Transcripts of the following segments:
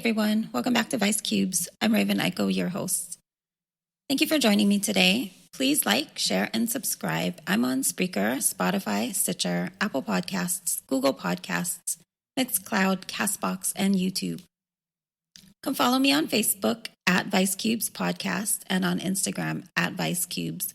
everyone. Welcome back to Vice Cubes. I'm Raven Aiko, your host. Thank you for joining me today. Please like, share, and subscribe. I'm on Spreaker, Spotify, Stitcher, Apple Podcasts, Google Podcasts, Mixcloud, Castbox, and YouTube. Come follow me on Facebook at Vice Cubes Podcast and on Instagram at Vice Cubes,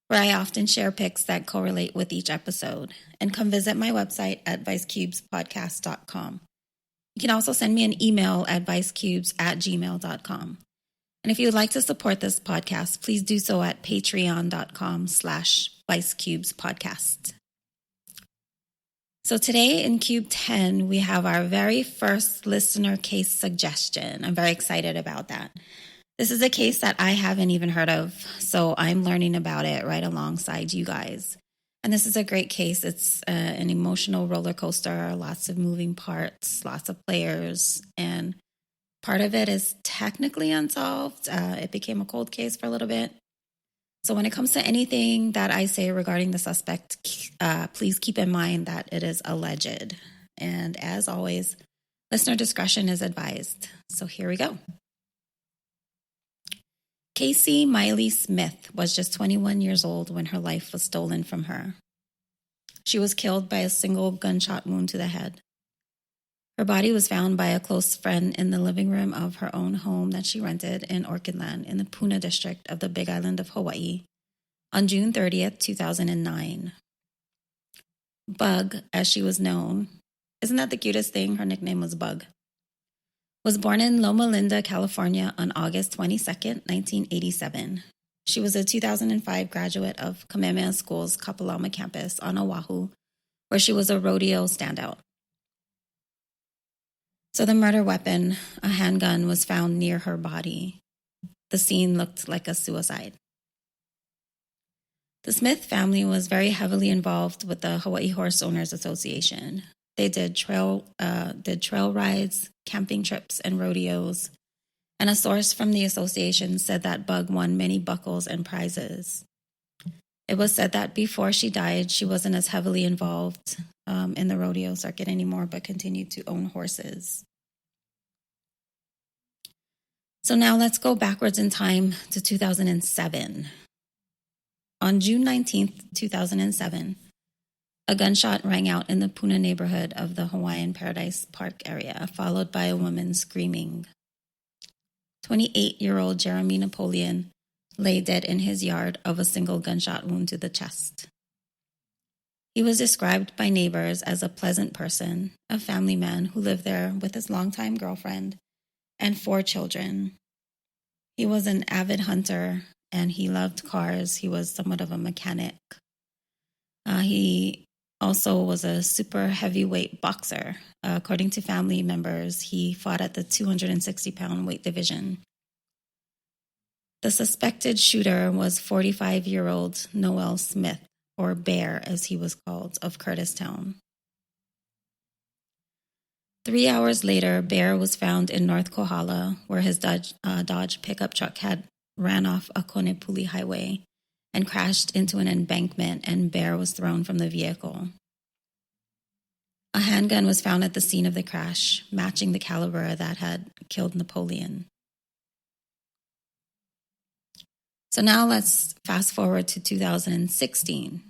where I often share pics that correlate with each episode. And come visit my website at vicecubespodcast.com. You can also send me an email at vicecubes@gmail.com. And if you would like to support this podcast, please do so at patreon.com/vicecubespodcast. So today in Cube 10, we have our very first listener case suggestion. I'm very excited about that. This is a case that I haven't even heard of, so I'm learning about it right alongside you guys. And this is a great case. It's an emotional roller coaster, lots of moving parts, lots of players, and part of it is technically unsolved. It became a cold case for a little bit. So when it comes to anything that I say regarding the suspect, please keep in mind that it is alleged. And as always, listener discretion is advised. So here we go. Kaycee Miley Smith was just 21 years old when her life was stolen from her. She was killed by a single gunshot wound to the head. Her body was found by a close friend in the living room of her own home that she rented in Orchidland in the Puna district of the Big Island of Hawaii on June 30th, 2009. Bug, as she was known, isn't that the cutest thing? Her nickname was Bug. Was born in Loma Linda, California on August 22nd, 1987. She was a 2005 graduate of Kamehameha School's Kapalama campus on Oahu, where she was a rodeo standout. So the murder weapon, a handgun, was found near her body. The scene looked like a suicide. The Smith family was very heavily involved with the Hawaii Horse Owners Association. They did trail rides, camping trips, and rodeos. And a source from the association said that Bug won many buckles and prizes. It was said that before she died, she wasn't as heavily involved in the rodeo circuit anymore, but continued to own horses. So now let's go backwards in time to 2007. On June 19th, 2007, a gunshot rang out in the Puna neighborhood of the Hawaiian Paradise Park area, followed by a woman screaming. 28-year-old Jeremy Napoleon lay dead in his yard of a single gunshot wound to the chest. He was described by neighbors as a pleasant person, a family man who lived there with his longtime girlfriend and 4 children. He was an avid hunter and he loved cars. He was somewhat of a mechanic. He also was a super heavyweight boxer. According to family members, he fought at the 260-pound weight division. The suspected shooter was 45-year-old Noel Smith, or Bear as he was called, of Curtistown. 3 hours later, Bear was found in North Kohala, where his Dodge pickup truck had ran off a Konepuli highway and crashed into an embankment, and Bear was thrown from the vehicle. A handgun was found at the scene of the crash, matching the caliber that had killed Napoleon. So now let's fast forward to 2016.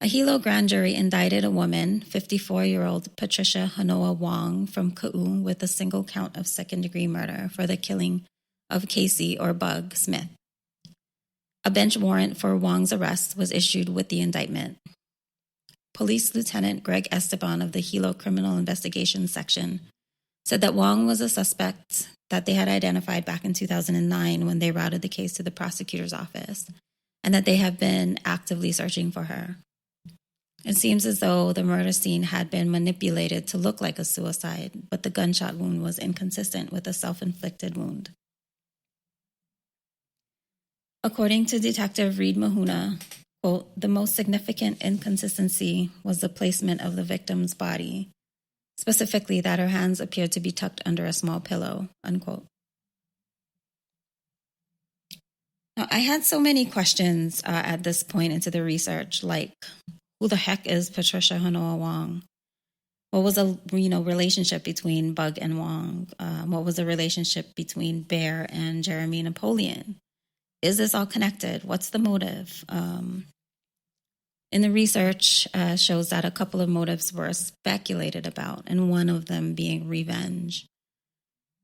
A Hilo grand jury indicted a woman, 54-year-old Patricia Hanoa Wong from Ka'u, with a single count of second-degree murder for the killing of Kaycee, or Bug, Smith. A bench warrant for Wong's arrest was issued with the indictment. Police Lieutenant Greg Esteban of the Hilo Criminal Investigations Section said that Wong was a suspect that they had identified back in 2009 when they routed the case to the prosecutor's office, and that they have been actively searching for her. It seems as though the murder scene had been manipulated to look like a suicide, but the gunshot wound was inconsistent with a self-inflicted wound. According to Detective Reed Mahuna, quote, the most significant inconsistency was the placement of the victim's body, specifically that her hands appeared to be tucked under a small pillow, unquote. Now, I had so many questions at this point into the research, like, who the heck is Patricia Hanoa Wong? What was the relationship between Bug and Wong? What was the relationship between Bear and Jeremy Napoleon? Is this all connected? What's the motive? In the research shows that a couple of motives were speculated about, and one of them being revenge.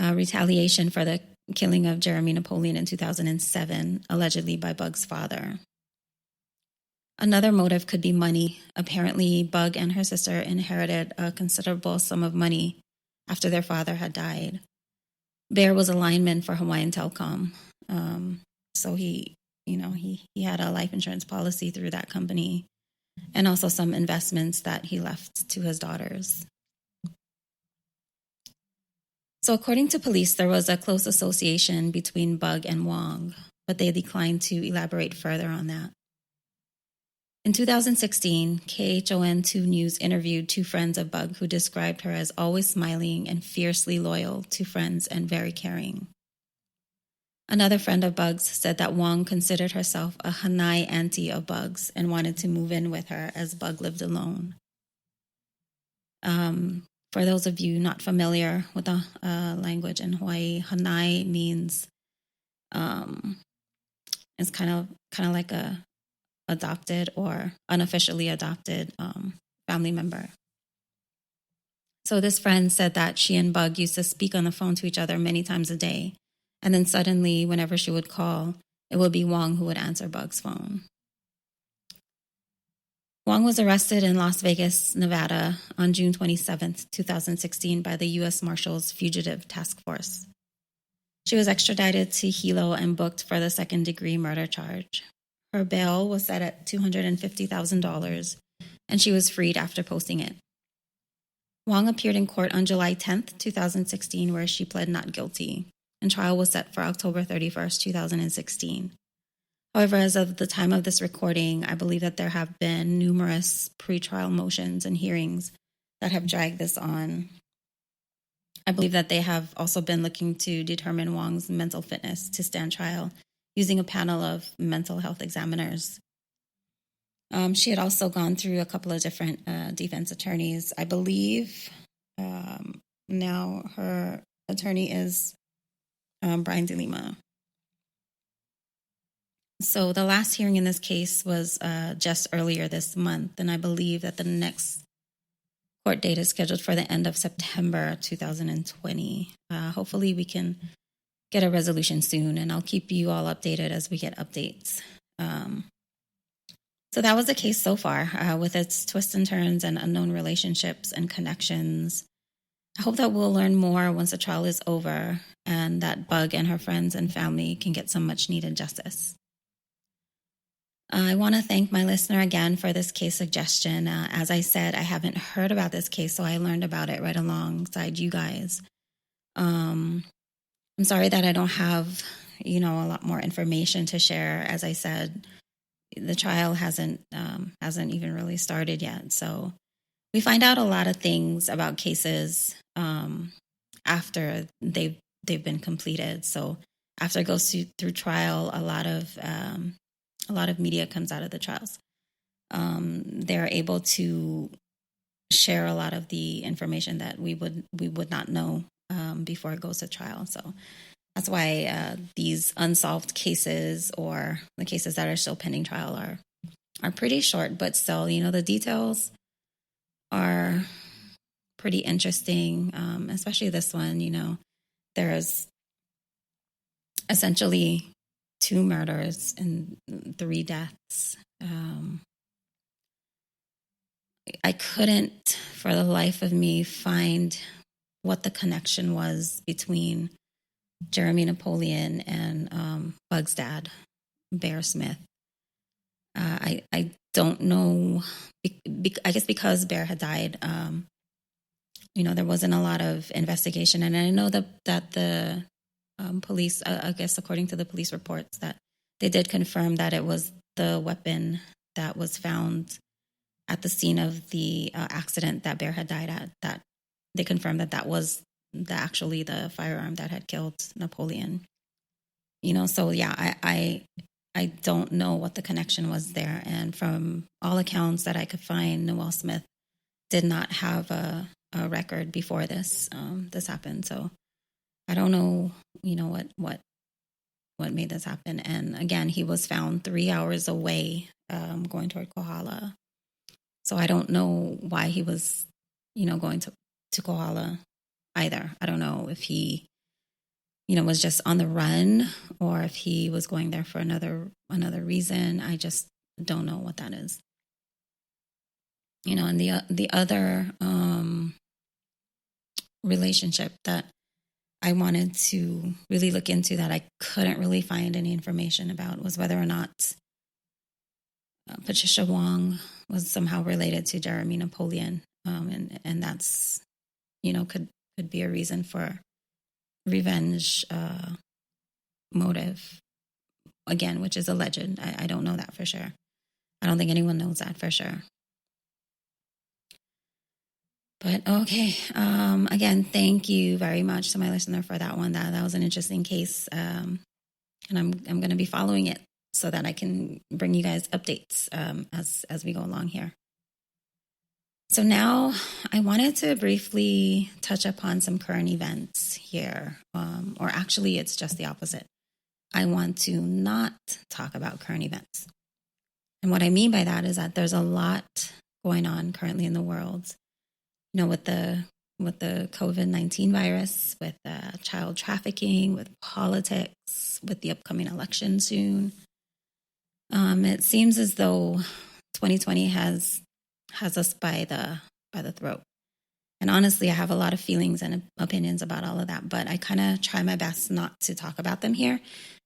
Retaliation for the killing of Jeremy Napoleon in 2007, allegedly by Bug's father. Another motive could be money. Apparently, Bug and her sister inherited a considerable sum of money after their father had died. Bear was a lineman for Hawaiian Telecom, so he had a life insurance policy through that company, and also some investments that he left to his daughters. So according to police, there was a close association between Bug and Wong, but they declined to elaborate further on that. In 2016, KHON2 News interviewed two friends of Bug who described her as always smiling and fiercely loyal to friends and very caring. Another friend of Bug's said that Wong considered herself a Hanai auntie of Bug's and wanted to move in with her as Bug lived alone. For those of you not familiar with the language in Hawaii, Hanai means it's kind of like a adopted or unofficially adopted family member. So this friend said that she and Bug used to speak on the phone to each other many times a day. And then suddenly, whenever she would call, it would be Wong who would answer Bug's phone. Wong was arrested in Las Vegas, Nevada on June 27, 2016 by the U.S. Marshals Fugitive Task Force. She was extradited to Hilo and booked for the second-degree murder charge. Her bail was set at $250,000, and she was freed after posting it. Wong appeared in court on July 10, 2016, where she pled not guilty, and trial was set for October 31, 2016. However, as of the time of this recording, I believe that there have been numerous pretrial motions and hearings that have dragged this on. I believe that they have also been looking to determine Wong's mental fitness to stand trial using a panel of mental health examiners. She had also gone through a couple of different defense attorneys. I believe now her attorney is Brian DeLima. So the last hearing in this case was just earlier this month, and I believe that the next court date is scheduled for the end of September 2020. Hopefully we can get a resolution soon, and I'll keep you all updated as we get updates. So that was the case so far, with its twists and turns and unknown relationships and connections. I hope that we'll learn more once the trial is over and that Bug and her friends and family can get some much-needed justice. I want to thank my listener again for this case suggestion. As I said, I haven't heard about this case, so I learned about it right alongside you guys. I'm sorry that I don't have, a lot more information to share. As I said, the trial hasn't even really started yet. So we find out a lot of things about cases after they've been completed. So after it goes through trial, a lot of media comes out of the trials. They're able to share a lot of the information that we would not know before it goes to trial. So that's why these unsolved cases or the cases that are still pending trial are pretty short, but still, the details are pretty interesting, especially this one. There's essentially 2 murders and 3 deaths. I couldn't, for the life of me, find what the connection was between Jeremy Napoleon and Bug's dad, Bear Smith. I don't know. I guess because Bear had died, there wasn't a lot of investigation, and I know that the police, I guess according to the police reports, that they did confirm that it was the weapon that was found at the scene of the accident that Bear had died at, that they confirmed that was actually the firearm that had killed Napoleon. So yeah, I don't know what the connection was there. And from all accounts that I could find, Noelle Smith did not have a record before this happened. So I don't know, what made this happen. And again, he was found 3 hours away, going toward Kohala. So I don't know why he was, going to Kohala either. I don't know if he, was just on the run or if he was going there for another reason. I just don't know what that is. And the other relationship that I wanted to really look into that I couldn't really find any information about was whether or not Patricia Wong was somehow related to Jeremy Napoleon, and that's could be a reason for revenge motive again, which is alleged. I don't know that for sure. I don't think anyone knows that for sure. But okay, again, thank you very much to my listener for that one. That was an interesting case, and I'm going to be following it so that I can bring you guys updates as we go along here. So now I wanted to briefly touch upon some current events here, or actually it's just the opposite. I want to not talk about current events. And what I mean by that is that there's a lot going on currently in the world, with the COVID-19 virus, with child trafficking, with politics, with the upcoming election soon. It seems as though 2020 has us by the throat. And honestly, I have a lot of feelings and opinions about all of that, but I kind of try my best not to talk about them here.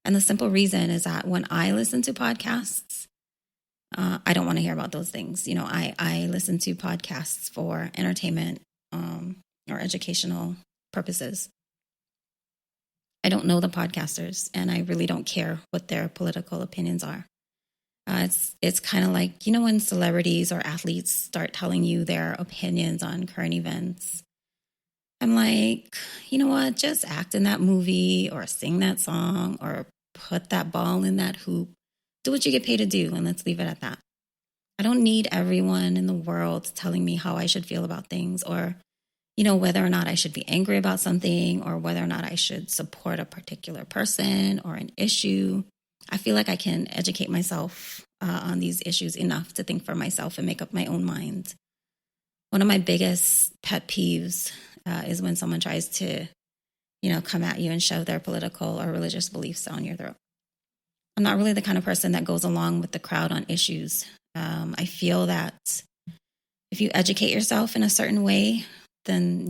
And the simple reason is that when I listen to podcasts, I don't want to hear about those things. I listen to podcasts for entertainment or educational purposes. I don't know the podcasters, and I really don't care what their political opinions are. It's kind of like, when celebrities or athletes start telling you their opinions on current events. I'm like, you know what? Just act in that movie or sing that song or put that ball in that hoop. Do what you get paid to do, and let's leave it at that. I don't need everyone in the world telling me how I should feel about things, or, whether or not I should be angry about something, or whether or not I should support a particular person or an issue. I feel like I can educate myself on these issues enough to think for myself and make up my own mind. One of my biggest pet peeves is when someone tries to, come at you and shove their political or religious beliefs down your throat. I'm not really the kind of person that goes along with the crowd on issues. I feel that if you educate yourself in a certain way, then,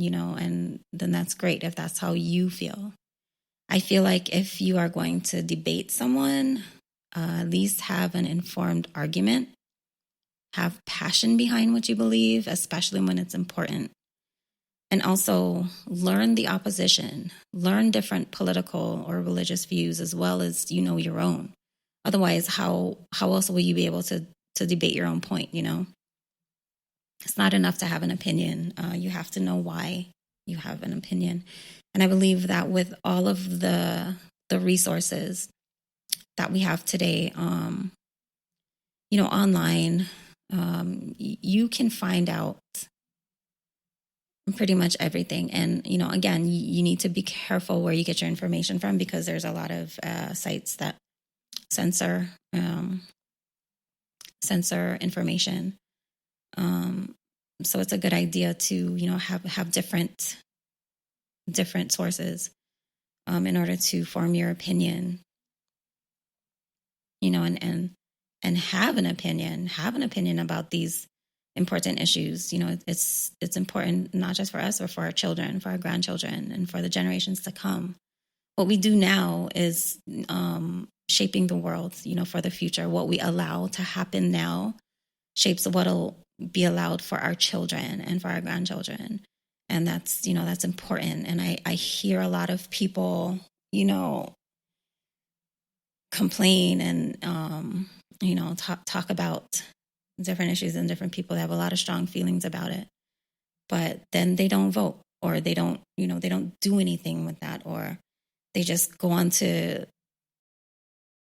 then that's great if that's how you feel. I feel like if you are going to debate someone, at least have an informed argument, have passion behind what you believe, especially when it's important. And also learn the opposition, learn different political or religious views as well as, your own. Otherwise, how else will you be able to debate your own point, It's not enough to have an opinion. You have to know why you have an opinion. And I believe that with all of the resources that we have today, online, you can find out pretty much everything. And, again, you need to be careful where you get your information from, because there's a lot of sites that censor information. So it's a good idea to, have different sources in order to form your opinion, and have an opinion about these important issues. It's important not just for us, but for our children, for our grandchildren, and for the generations to come. What we do now is shaping the world, for the future. What we allow to happen now shapes what'll be allowed for our children and for our grandchildren. And that's important. And I hear a lot of people, complain and, talk about different issues and different people. They have a lot of strong feelings about it, but then they don't vote, or they don't do anything with that, or they just go on to